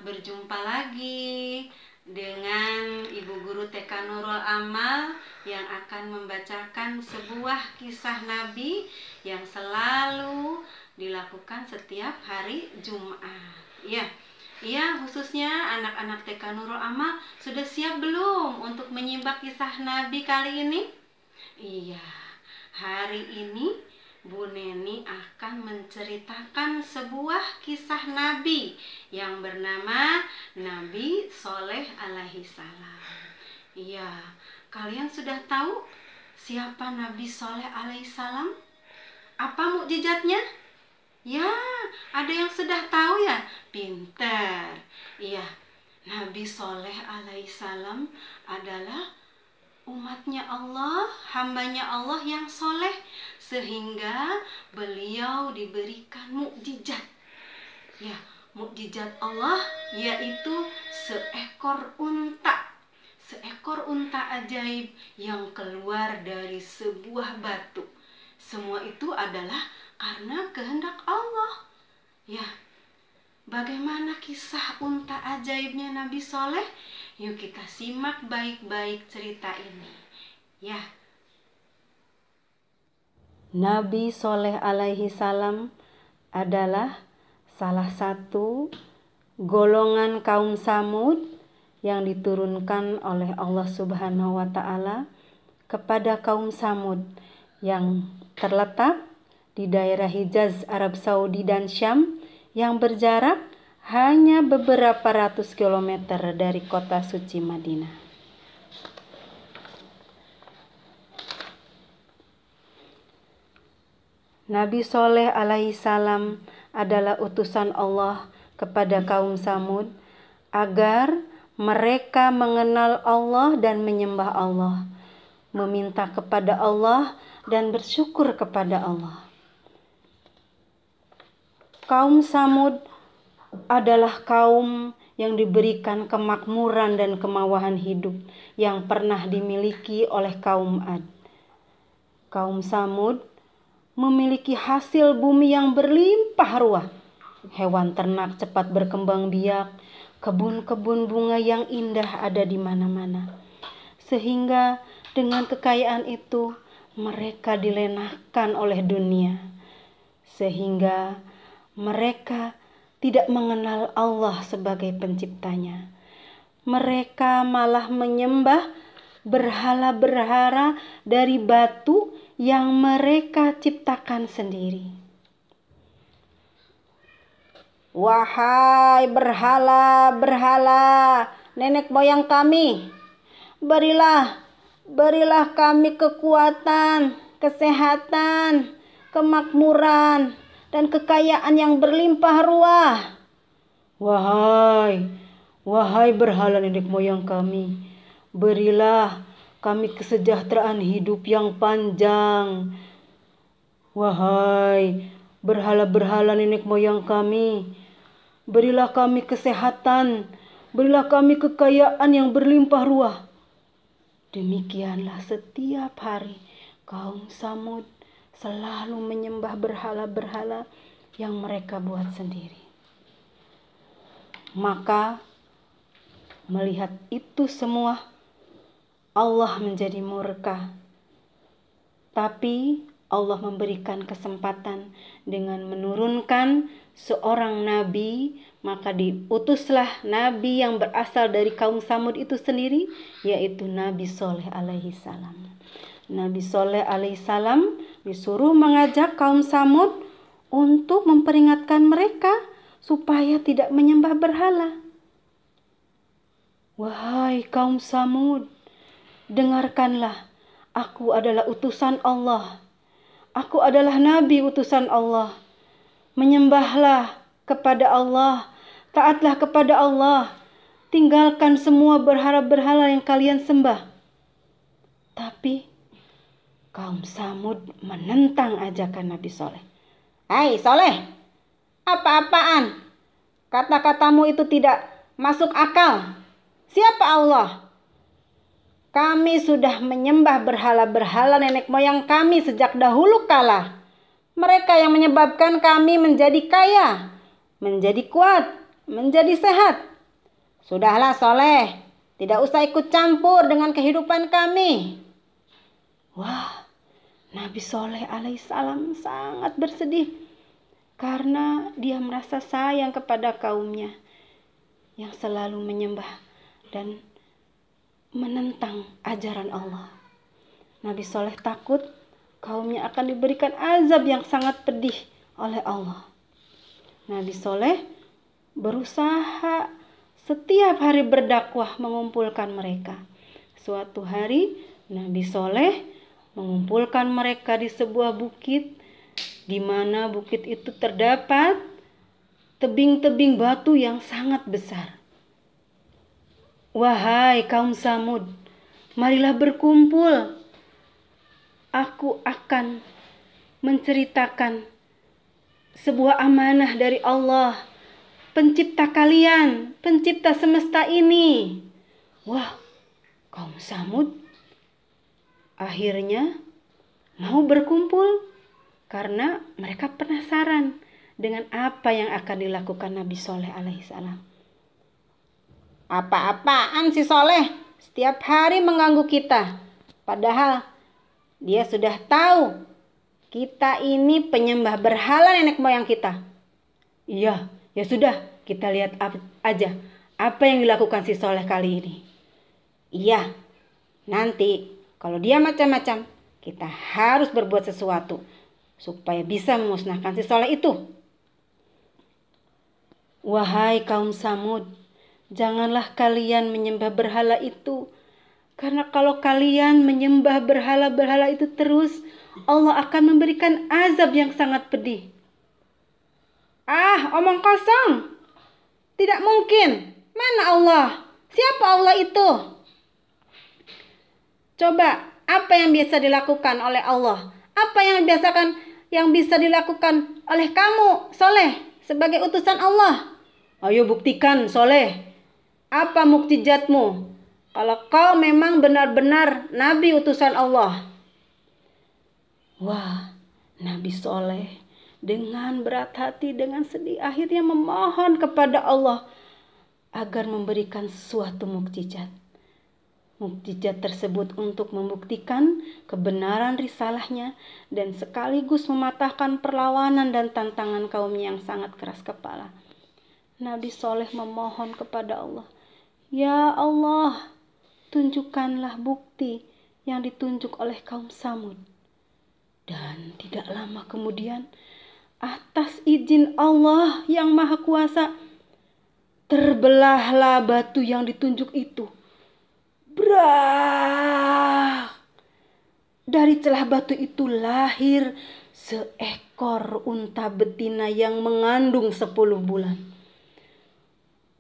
berjumpa lagi dengan Ibu Guru TK Nurul Amal yang akan membacakan sebuah kisah Nabi yang selalu dilakukan setiap hari Jumat. Iya, khususnya anak-anak TK Nurul Amal sudah siap belum untuk menyimak kisah Nabi kali ini? Iya, hari ini Bu Neni akan menceritakan sebuah kisah Nabi yang bernama Nabi Soleh alaihi salam. Iya, kalian sudah tahu siapa Nabi Soleh alaihi salam? Apa mukjizatnya? Ya, ada yang sudah tahu ya? Pintar. Iya, Nabi Soleh alaihi salam adalah umatnya Allah, hambanya Allah yang soleh, sehingga beliau diberikan mukjizat. Ya, mukjizat Allah yaitu seekor unta ajaib yang keluar dari sebuah batu. Semua itu adalah karena kehendak Allah. Ya, bagaimana kisah unta ajaibnya Nabi Soleh? Yuk kita simak baik-baik cerita ini. Ya. Nabi Soleh alaihi salam adalah salah satu golongan kaum Samud yang diturunkan oleh Allah Subhanahu wa taala kepada kaum Samud yang terletak di daerah Hijaz, Arab Saudi dan Syam yang berjarak hanya beberapa ratus kilometer dari kota suci Madinah. Nabi Soleh alaihi salam adalah utusan Allah kepada kaum Samud agar mereka mengenal Allah dan menyembah Allah, meminta kepada Allah dan bersyukur kepada Allah. Kaum Samud adalah kaum yang diberikan kemakmuran dan kemawahan hidup yang pernah dimiliki oleh kaum Ad. Kaum Samud memiliki hasil bumi yang berlimpah ruah. Hewan ternak cepat berkembang biak, kebun-kebun bunga yang indah ada di mana-mana. Sehingga dengan kekayaan itu mereka dilenahkan oleh dunia. Sehingga mereka tidak mengenal Allah sebagai penciptanya. Mereka malah menyembah berhala-berhala dari batu yang mereka ciptakan sendiri. Wahai berhala-berhala nenek moyang kami, berilah kami kekuatan, kesehatan, kemakmuran, dan kekayaan yang berlimpah ruah. Wahai berhala nenek moyang kami, berilah kami kesejahteraan hidup yang panjang. Wahai berhala-berhala nenek moyang kami, berilah kami kesehatan, berilah kami kekayaan yang berlimpah ruah. Demikianlah setiap hari kaum Samud selalu menyembah berhala-berhala yang mereka buat sendiri. Maka melihat itu semua, Allah menjadi murka. Tapi Allah memberikan kesempatan dengan menurunkan seorang nabi, maka diutuslah nabi yang berasal dari kaum Samud itu sendiri, yaitu Nabi Soleh alaihi salam. Nabi Soleh alaihi salam disuruh mengajak kaum Samud untuk memperingatkan mereka supaya tidak menyembah berhala. Wahai kaum Samud, dengarkanlah, aku adalah utusan Allah. Aku adalah nabi utusan Allah. Menyembahlah kepada Allah, taatlah kepada Allah. Tinggalkan semua berhala-berhala yang kalian sembah. Tapi kaum Samud menentang ajakan Nabi Soleh. Hai Soleh, apa-apaan? Kata-katamu itu tidak masuk akal. Siapa Allah? Kami sudah menyembah berhala-berhala nenek moyang kami sejak dahulu kala. Mereka yang menyebabkan kami menjadi kaya, menjadi kuat, menjadi sehat. Sudahlah Soleh, tidak usah ikut campur dengan kehidupan kami. Wah, Nabi Soleh alaihissalam sangat bersedih karena dia merasa sayang kepada kaumnya yang selalu menyembah dan menentang ajaran Allah. Nabi Soleh takut kaumnya akan diberikan azab yang sangat pedih oleh Allah. Nabi Soleh berusaha setiap hari berdakwah mengumpulkan mereka. Suatu hari Nabi Soleh mengumpulkan mereka di sebuah bukit, di mana bukit itu terdapat tebing-tebing batu yang sangat besar. Wahai kaum Samud, marilah berkumpul. Aku akan menceritakan sebuah amanah dari Allah, pencipta kalian, pencipta semesta ini. Wah, kaum Samud akhirnya mau berkumpul karena mereka penasaran dengan apa yang akan dilakukan Nabi Soleh alaihissalam. Apa-apaan si Soleh setiap hari mengganggu kita, padahal dia sudah tahu kita ini penyembah berhala nenek moyang kita. Iya, ya sudah, kita lihat aja apa yang dilakukan si Soleh kali ini. Iya, nanti kalau dia macam-macam, kita harus berbuat sesuatu supaya bisa memusnahkan si Soleh itu. Wahai kaum Samud, janganlah kalian menyembah berhala itu. Karena kalau kalian menyembah berhala-berhala itu terus, Allah akan memberikan azab yang sangat pedih. Ah, omong kosong. Tidak mungkin. Mana Allah? Siapa Allah itu? Coba, apa yang bisa dilakukan oleh Allah? Apa yang bisa dilakukan oleh kamu, Soleh, sebagai utusan Allah? Ayo buktikan, Soleh. Apa mukjizatmu? Kalau kau memang benar-benar Nabi utusan Allah. Wah, Nabi Soleh dengan berat hati, dengan sedih, akhirnya memohon kepada Allah agar memberikan suatu mukjizat. Mukjizat tersebut untuk membuktikan kebenaran risalahnya dan sekaligus mematahkan perlawanan dan tantangan kaumnya yang sangat keras kepala. Nabi Soleh memohon kepada Allah, ya Allah, tunjukkanlah bukti yang ditunjuk oleh kaum Samud. Dan tidak lama kemudian, atas izin Allah yang Maha Kuasa, terbelahlah batu yang ditunjuk itu. Brah! Dari celah batu itu lahir seekor unta betina yang mengandung 10 bulan.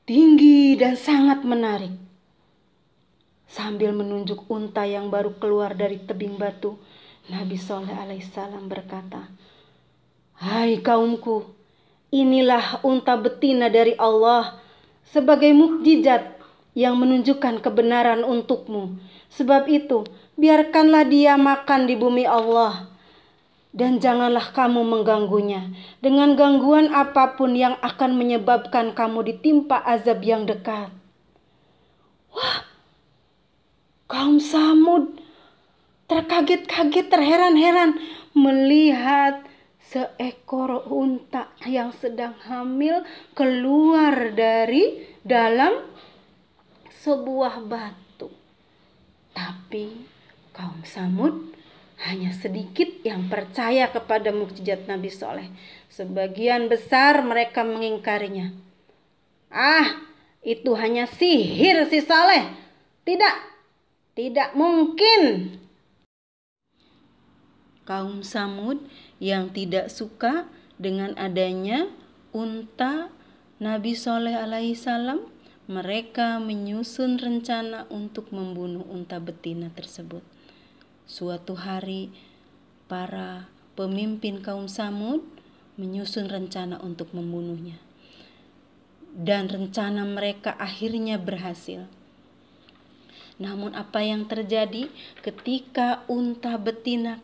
Tinggi dan sangat menarik. Sambil menunjuk unta yang baru keluar dari tebing batu, Nabi Soleh alaihissalam berkata, hai kaumku, inilah unta betina dari Allah sebagai mukjizat yang menunjukkan kebenaran untukmu. Sebab itu, biarkanlah dia makan di bumi Allah. Dan janganlah kamu mengganggunya dengan gangguan apapun yang akan menyebabkan kamu ditimpa azab yang dekat. Wah, kaum Samud terkaget-kaget, terheran-heran melihat seekor unta yang sedang hamil keluar dari dalam sebuah batu. Tapi kaum Samud hanya sedikit yang percaya kepada mukjizat Nabi Soleh. Sebagian besar mereka mengingkarinya. Ah, itu hanya sihir si Soleh. Tidak mungkin. Kaum Samud yang tidak suka dengan adanya unta Nabi Soleh alaihissalam, mereka menyusun rencana untuk membunuh unta betina tersebut. Suatu hari, para pemimpin kaum Samud menyusun rencana untuk membunuhnya. Dan rencana mereka akhirnya berhasil. Namun apa yang terjadi ketika unta betina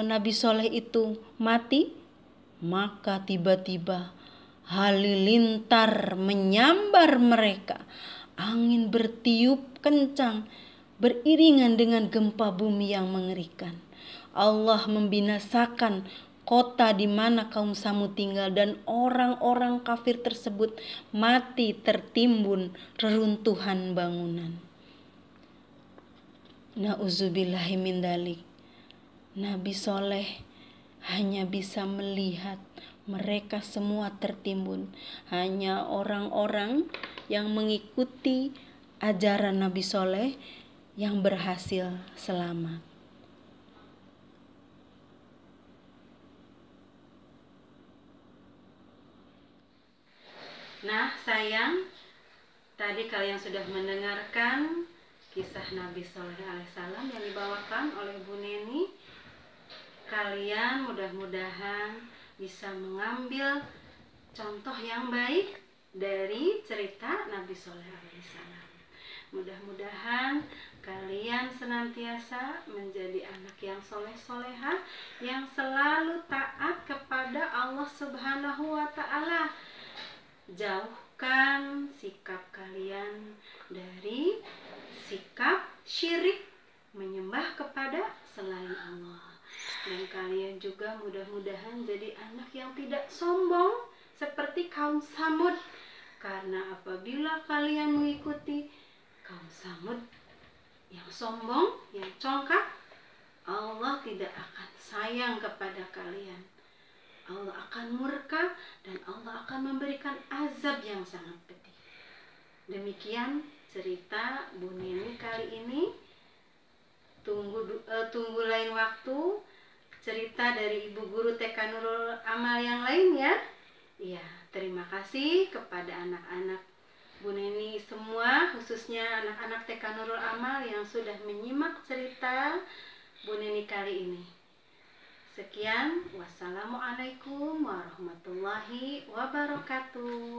Nabi Soleh itu mati? Maka tiba-tiba halilintar menyambar mereka. Angin bertiup kencang, beriringan dengan gempa bumi yang mengerikan. Allah membinasakan kota di mana kaum Samud tinggal, dan orang-orang kafir tersebut mati tertimbun reruntuhan bangunan. Na'udzubillahi min dzalik. Nabi Soleh hanya bisa melihat mereka semua tertimbun. Hanya orang-orang yang mengikuti ajaran Nabi Soleh yang berhasil selamat. Nah sayang, tadi kalian sudah mendengarkan kisah Nabi Soleh alaihissalam yang dibawakan oleh Bu Neni. Kalian mudah-mudahan bisa mengambil contoh yang baik dari cerita Nabi Soleh alaihissalam. Mudah-mudahan kalian senantiasa menjadi anak yang soleh-solehah, yang selalu taat kepada Allah Subhanahu wa Ta'ala. Jauhkan sikap kalian dari sikap syirik, menyembah kepada selain Allah. Dan kalian juga mudah-mudahan jadi anak yang tidak sombong seperti kaum Samud. Karena apabila kalian mengikuti kaum Samud yang sombong, yang congkak, Allah tidak akan sayang kepada kalian. Allah akan murka dan Allah akan memberikan azab yang sangat pedih. Demikian cerita Bu Neni kali ini. Tunggu lain waktu cerita dari Ibu Guru TK Nurul Amal yang lain ya. Iya, terima kasih kepada anak-anak Bu Neni semua, khususnya anak-anak TK Nurul Amal yang sudah menyimak cerita Bu Neni kali ini. Sekian, wassalamualaikum warahmatullahi wabarakatuh.